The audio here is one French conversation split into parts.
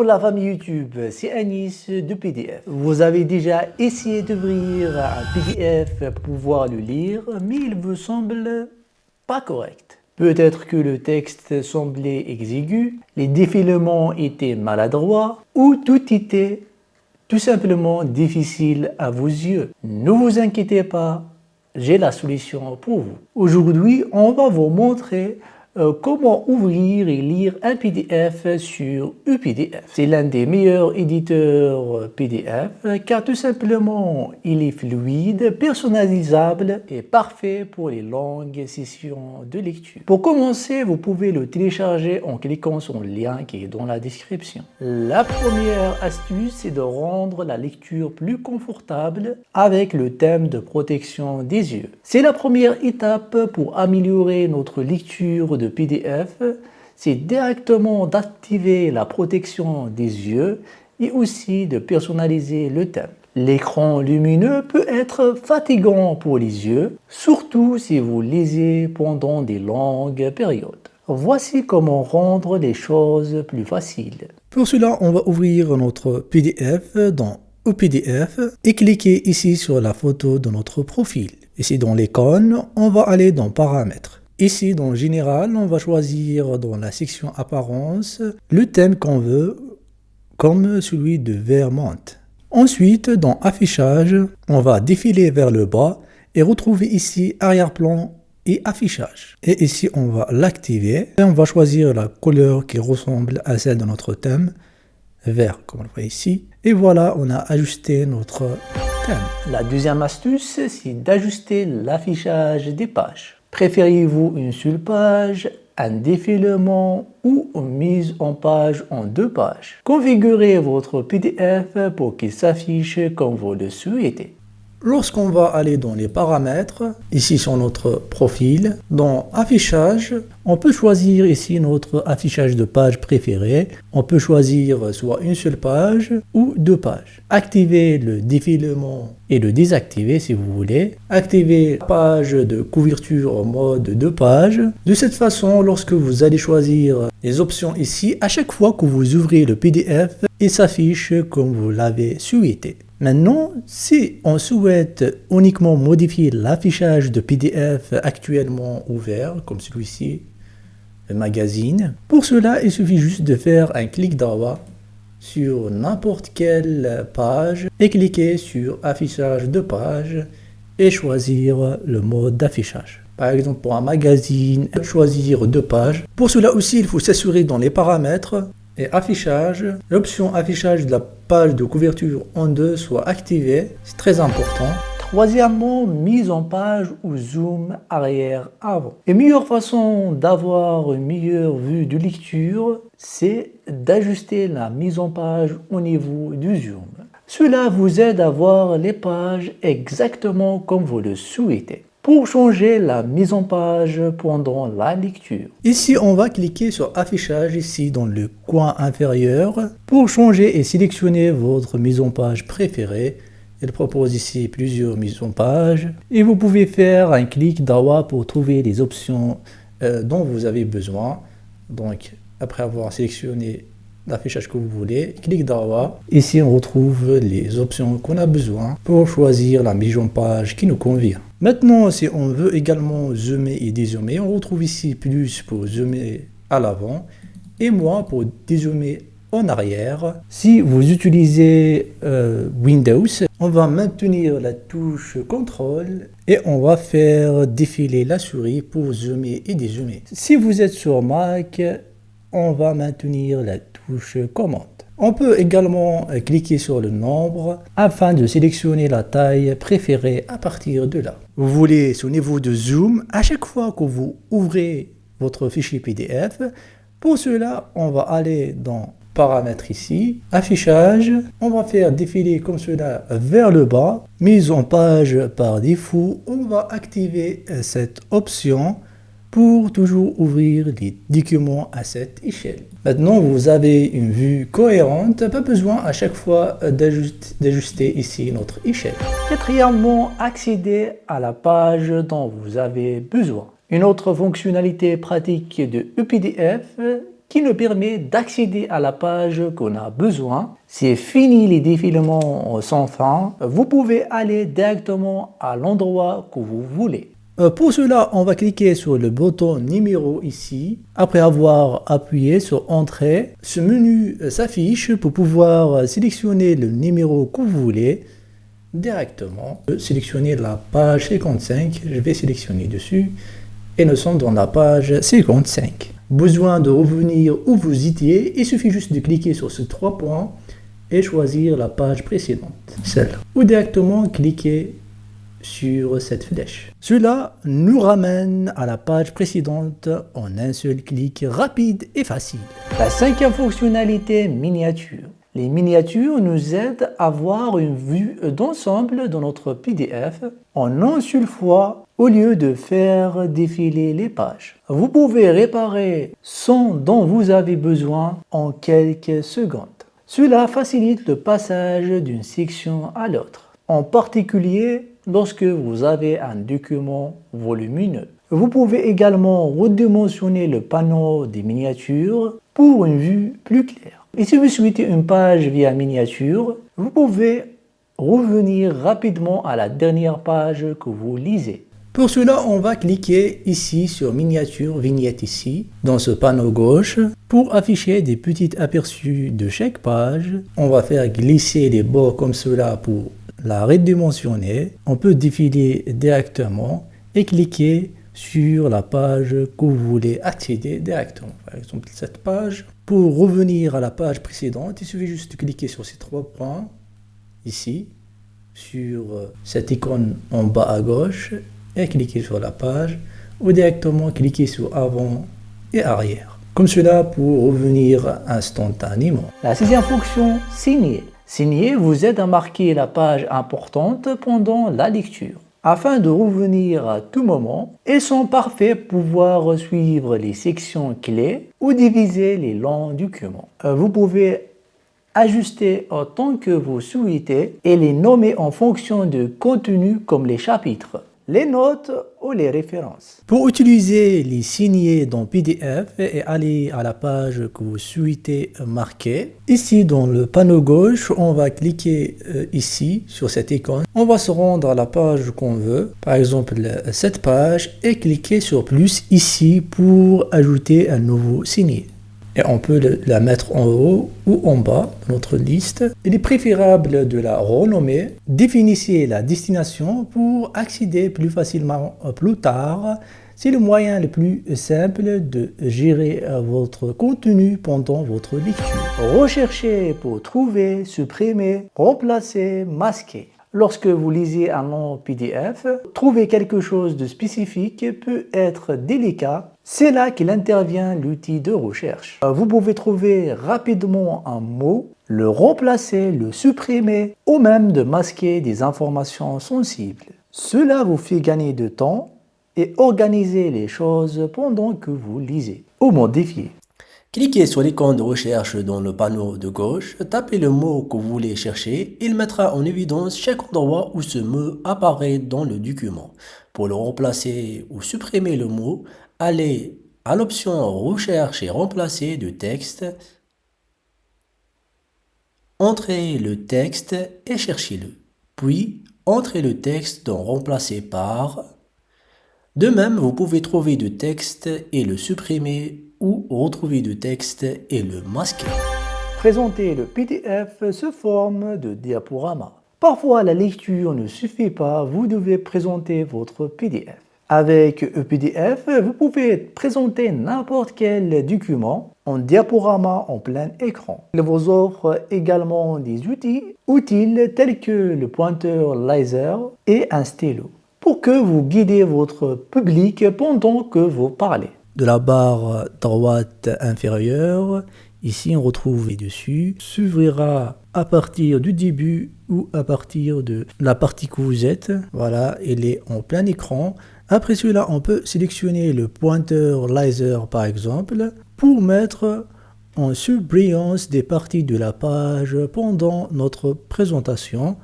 la famille YouTube, c'est Anis de PDF. Vous avez déjà essayé d'ouvrir un PDF pour pouvoir le lire, mais il vous semble pas correct. Peut-être que le texte semblait exigu, les défilements étaient maladroits ou tout était tout simplement difficile à vos yeux. Ne vous inquiétez pas, j'ai la solution pour vous. Aujourd'hui, on va vous montrer comment ouvrir et lire un PDF sur UPDF. C'est l'un des meilleurs éditeurs PDF car tout simplement il est fluide, personnalisable et parfait pour les longues sessions de lecture. Pour commencer, vous pouvez le télécharger en cliquant sur le lien qui est dans la description. La première astuce, c'est de rendre la lecture plus confortable avec le thème de protection des yeux. C'est la première étape pour améliorer notre lecture de PDF, c'est directement d'activer la protection des yeux et aussi de personnaliser le thème. L'écran lumineux peut être fatigant pour les yeux, surtout si vous lisez pendant des longues périodes. Voici comment rendre les choses plus faciles. Pour cela, on va ouvrir notre PDF dans UPDF et cliquer ici sur la photo de notre profil. Ici dans l'icône, on va aller dans Paramètres. Ici, dans Général, on va choisir dans la section Apparence le thème qu'on veut, comme celui de Vermont. Ensuite, dans Affichage, on va défiler vers le bas et retrouver ici Arrière-plan et Affichage. Et ici, on va l'activer et on va choisir la couleur qui ressemble à celle de notre thème, vert, comme on le voit ici. Et voilà, on a ajusté notre thème. La deuxième astuce, c'est d'ajuster l'affichage des pages. Préférez-vous une seule page, un défilement ou une mise en page en deux pages? Configurez votre PDF pour qu'il s'affiche comme vous le souhaitez. Lorsqu'on va aller dans les paramètres, ici sur notre profil, dans Affichage, on peut choisir ici notre affichage de page préféré. On peut choisir soit une seule page ou deux pages. Activer le défilement et le désactiver si vous voulez. Activer la page de couverture en mode deux pages. De cette façon, lorsque vous allez choisir les options ici, à chaque fois que vous ouvrez le PDF, il s'affiche comme vous l'avez souhaité. Maintenant, si on souhaite uniquement modifier l'affichage de PDF actuellement ouvert, comme celui-ci, le magazine, pour cela, il suffit juste de faire un clic droit sur n'importe quelle page et cliquer sur Affichage de page et choisir le mode d'affichage. Par exemple, pour un magazine, choisir deux pages. Pour cela aussi, il faut s'assurer dans les paramètres et affichage, l'option affichage de la page de couverture en deux soit activée, c'est très important. Troisièmement, mise en page ou zoom arrière-avant. Une meilleure façon d'avoir une meilleure vue de lecture, c'est d'ajuster la mise en page au niveau du zoom. Cela vous aide à voir les pages exactement comme vous le souhaitez. Pour changer la mise en page pendant la lecture. Ici, on va cliquer sur Affichage ici dans le coin inférieur pour changer et sélectionner votre mise en page préférée. Il propose ici plusieurs mises en page et vous pouvez faire un clic droit pour trouver les options dont vous avez besoin. Donc, après avoir sélectionné l'affichage que vous voulez, clic droit. Ici, on retrouve les options qu'on a besoin pour choisir la mise en page qui nous convient. Maintenant, si on veut également zoomer et dézoomer, on retrouve ici plus pour zoomer à l'avant et moins pour dézoomer en arrière. Si vous utilisez Windows, on va maintenir la touche CTRL et on va faire défiler la souris pour zoomer et dézoomer. Si vous êtes sur Mac, on va maintenir la touche commande. On peut également cliquer sur le nombre afin de sélectionner la taille préférée à partir de là. Vous voulez ce niveau de zoom à chaque fois que vous ouvrez votre fichier PDF. Pour cela, on va aller dans Paramètres ici, Affichage. On va faire défiler comme cela vers le bas. Mise en page par défaut, on va activer cette option pour toujours ouvrir les documents à cette échelle. Maintenant, vous avez une vue cohérente, pas besoin à chaque fois d'ajuster ici notre échelle. Quatrièmement, accéder à la page dont vous avez besoin. Une autre fonctionnalité pratique de UPDF, qui nous permet d'accéder à la page qu'on a besoin. C'est fini les défilements sans fin. Vous pouvez aller directement à l'endroit que vous voulez. Pour cela, on va cliquer sur le bouton numéro ici. Après avoir appuyé sur Entrée, ce menu s'affiche pour pouvoir sélectionner le numéro que vous voulez directement. Sélectionner la page 55, je vais sélectionner dessus et nous sommes dans la page 55. Besoin de revenir où vous étiez, il suffit juste de cliquer sur ces 3 points et choisir la page précédente, celle, ou directement cliquer sur cette flèche. Cela nous ramène à la page précédente en un seul clic rapide et facile. La 5e fonctionnalité, miniature. Les miniatures nous aident à avoir une vue d'ensemble dans notre PDF en une seule fois au lieu de faire défiler les pages. Vous pouvez réparer ce dont vous avez besoin en quelques secondes. Cela facilite le passage d'une section à l'autre, en particulier lorsque vous avez un document volumineux. Vous pouvez également redimensionner le panneau des miniatures pour une vue plus claire. Et si vous souhaitez une page via miniature, vous pouvez revenir rapidement à la dernière page que vous lisez. Pour cela, on va cliquer ici sur miniature, vignette ici, dans ce panneau gauche, pour afficher des petits aperçus de chaque page. On va faire glisser les bords comme cela pour la redimensionner. On peut défiler directement et cliquer sur la page que vous voulez accéder directement. Par exemple, cette page. Pour revenir à la page précédente, il suffit juste de cliquer sur ces 3 points, ici, sur cette icône en bas à gauche, et cliquer sur la page, ou directement cliquer sur avant et arrière. Comme cela pour revenir instantanément. La 6e fonction, signer. Signer vous aide à marquer la page importante pendant la lecture. Afin de revenir à tout moment, ils sont parfaits pour pouvoir suivre les sections clés ou diviser les longs documents. Vous pouvez ajuster autant que vous souhaitez et les nommer en fonction du contenu comme les chapitres, les notes ou les références. Pour utiliser les signés dans PDF et aller à la page que vous souhaitez marquer, ici dans le panneau gauche, on va cliquer ici sur cette icône. On va se rendre à la page qu'on veut, par exemple cette page, et cliquer sur plus ici pour ajouter un nouveau signé. Et on peut la mettre en haut ou en bas de notre liste. Il est préférable de la renommer. Définissez la destination pour accéder plus facilement plus tard. C'est le moyen le plus simple de gérer votre contenu pendant votre lecture. Recherchez pour trouver, supprimer, remplacer, masquer. Lorsque vous lisez un long PDF, trouver quelque chose de spécifique peut être délicat. C'est là qu'il intervient l'outil de recherche. Vous pouvez trouver rapidement un mot, le remplacer, le supprimer ou même de masquer des informations sensibles. Cela vous fait gagner de temps et organiser les choses pendant que vous lisez ou modifiez. Cliquez sur l'icône de recherche dans le panneau de gauche, tapez le mot que vous voulez chercher, il mettra en évidence chaque endroit où ce mot apparaît dans le document. Pour le remplacer ou supprimer le mot, allez à l'option Recherche et remplacer de texte, entrez le texte et cherchez-le. Puis, entrez le texte dans Remplacer par. De même, vous pouvez trouver de texte et le supprimer ou retrouver de texte et le masquer. Présenter le PDF sous forme de diaporama. Parfois, la lecture ne suffit pas, vous devez présenter votre PDF. Avec ePDF, vous pouvez présenter n'importe quel document en diaporama en plein écran. Il vous offre également des outils utiles tels que le pointeur laser et un stylo pour que vous guidez votre public pendant que vous parlez. De la barre droite inférieure, ici on retrouve dessus, s'ouvrira à partir du début ou à partir de la partie que vous êtes. Voilà, il est en plein écran. Après cela, on peut sélectionner le pointeur laser par exemple pour mettre en surbrillance des parties de la page pendant notre présentation.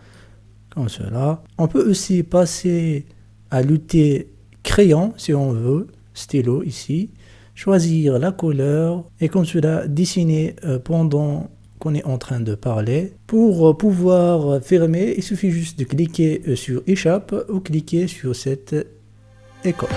Comme cela. On peut aussi passer à l'outil crayon si on veut, stylo ici, choisir la couleur et comme cela dessiner pendant qu'on est en train de parler. Pour pouvoir fermer, il suffit juste de cliquer sur échappe ou cliquer sur cette icône.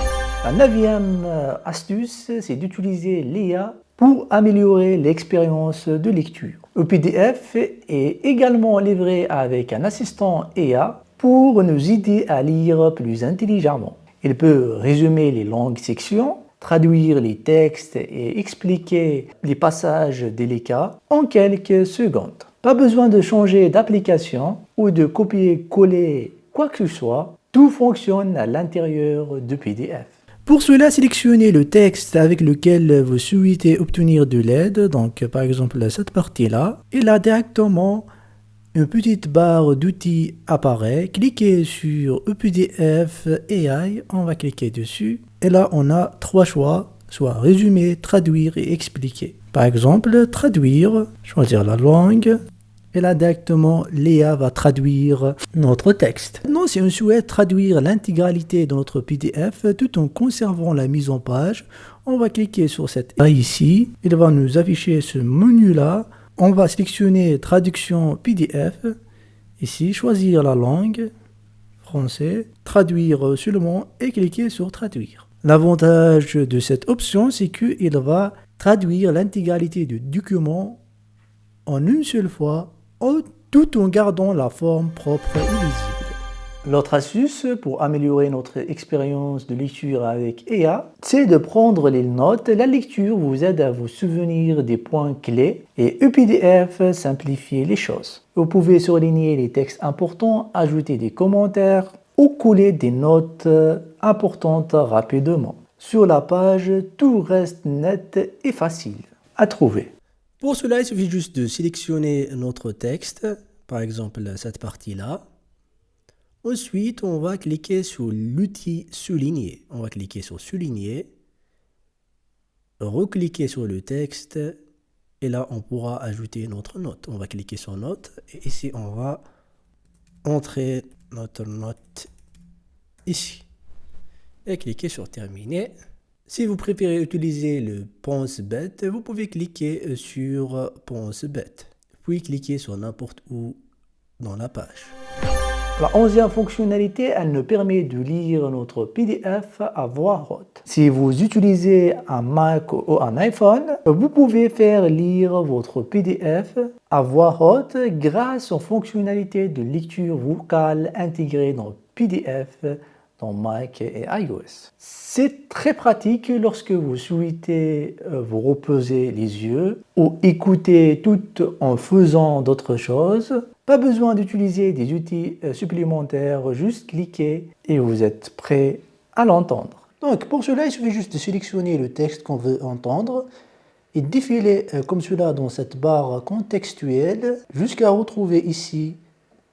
La 9e astuce, c'est d'utiliser l'IA pour améliorer l'expérience de lecture. EPDF est également livré avec un assistant IA pour nous aider à lire plus intelligemment. Il peut résumer les longues sections, traduire les textes et expliquer les passages délicats en quelques secondes. Pas besoin de changer d'application ou de copier-coller quoi que ce soit, tout fonctionne à l'intérieur de PDF. Pour cela, sélectionnez le texte avec lequel vous souhaitez obtenir de l'aide, donc par exemple cette partie-là, et là directement une petite barre d'outils apparaît, cliquez sur EPDF AI, on va cliquer dessus, et là on a 3 choix, soit résumer, traduire et expliquer. Par exemple, traduire, choisir la langue, et là directement l'IA va traduire notre texte. Maintenant, si on souhaite traduire l'intégralité de notre PDF tout en conservant la mise en page, on va cliquer sur cette IA ici, il va nous afficher ce menu-là. On va sélectionner traduction PDF, ici choisir la langue, français, traduire seulement et cliquer sur traduire. L'avantage de cette option, c'est qu'il va traduire l'intégralité du document en une seule fois, tout en gardant la forme propre et lisible. L'autre astuce pour améliorer notre expérience de lecture avec IA, c'est de prendre les notes. La lecture vous aide à vous souvenir des points clés et EPDF simplifie les choses. Vous pouvez surligner les textes importants, ajouter des commentaires ou coller des notes importantes rapidement. Sur la page, tout reste net et facile à trouver. Pour cela, il suffit juste de sélectionner notre texte, par exemple cette partie-là. Ensuite, on va cliquer sur l'outil souligner. On va cliquer sur souligner, recliquer sur le texte et là, on pourra ajouter notre note. On va cliquer sur note et ici, on va entrer notre note ici et cliquer sur terminer. Si vous préférez utiliser le pense-bête, vous pouvez cliquer sur pense-bête, puis cliquer sur n'importe où dans la page. La 11e fonctionnalité, elle nous permet de lire notre PDF à voix haute. Si vous utilisez un Mac ou un iPhone, vous pouvez faire lire votre PDF à voix haute grâce aux fonctionnalités de lecture vocale intégrées dans PDF dans Mac et iOS. C'est très pratique lorsque vous souhaitez vous reposer les yeux ou écouter tout en faisant d'autres choses. Pas besoin d'utiliser des outils supplémentaires, juste cliquer et vous êtes prêt à l'entendre. Donc pour cela, il suffit juste de sélectionner le texte qu'on veut entendre et défiler comme cela dans cette barre contextuelle jusqu'à retrouver ici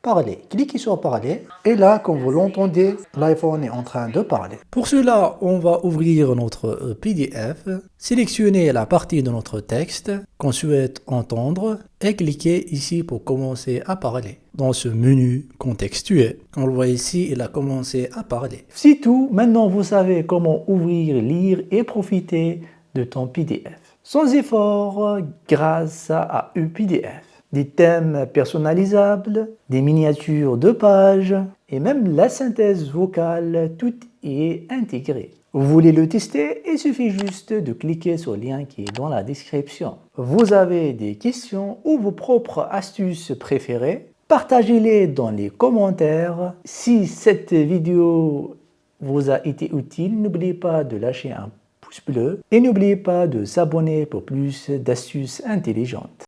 parler. Cliquez sur parler et là, comme vous l'entendez, l'iPhone est en train de parler. Pour cela, on va ouvrir notre PDF, sélectionner la partie de notre texte qu'on souhaite entendre et cliquer ici pour commencer à parler. Dans ce menu contextuel, on le voit ici, il a commencé à parler. C'est tout. Maintenant, vous savez comment ouvrir, lire et profiter de ton PDF. Sans effort, grâce à EPDF. Des thèmes personnalisables, des miniatures de pages et même la synthèse vocale, tout est intégré. Vous voulez le tester? Il suffit juste de cliquer sur le lien qui est dans la description. Vous avez des questions ou vos propres astuces préférées? Partagez-les dans les commentaires. Si cette vidéo vous a été utile, n'oubliez pas de lâcher un pouce bleu et n'oubliez pas de s'abonner pour plus d'astuces intelligentes.